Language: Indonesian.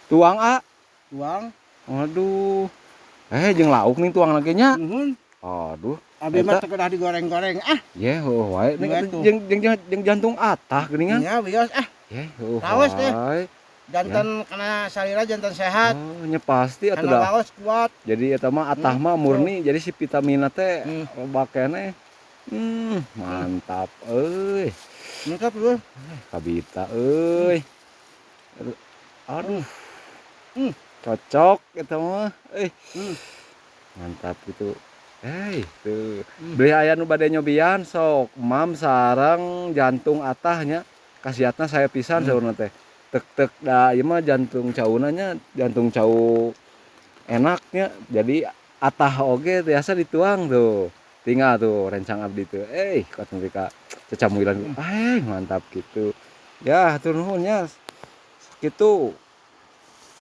Tuang A. Tuang. Aduh. Jeung lauk nih tuang lagi nya. Nuhun. Aduh. Abi mah teu kedah digoreng-goreng ah. Ye heuh wae jeung jantung atah geuningan. Iya bios ah. Ye heuh Lawas teh. wae. Jantan kana salira jantan sehat. Oh, nya pasti atuh Kana dah. lawas kuat. Jadi eta mah atah mah murni jadi si vitaminna teh bakene. Mantap euy. Mantap lu. Kabita euy. Aduh. Cocok eta mah. Mantap gitu. Tuh. Beli aya nu bade nyobian sok mam sareng jantung atahnya. Kasiatna saya pisan saurna teh. Tek da ieu mah jantung cauna nya jantung cau enaknya. Jadi atah oge biasa dituang tuh. Tinggal tuh rencang abdi tuh. Kot nepi ka cecamuilan. Mantap gitu. Ya hatur nuhun nya. Kitu.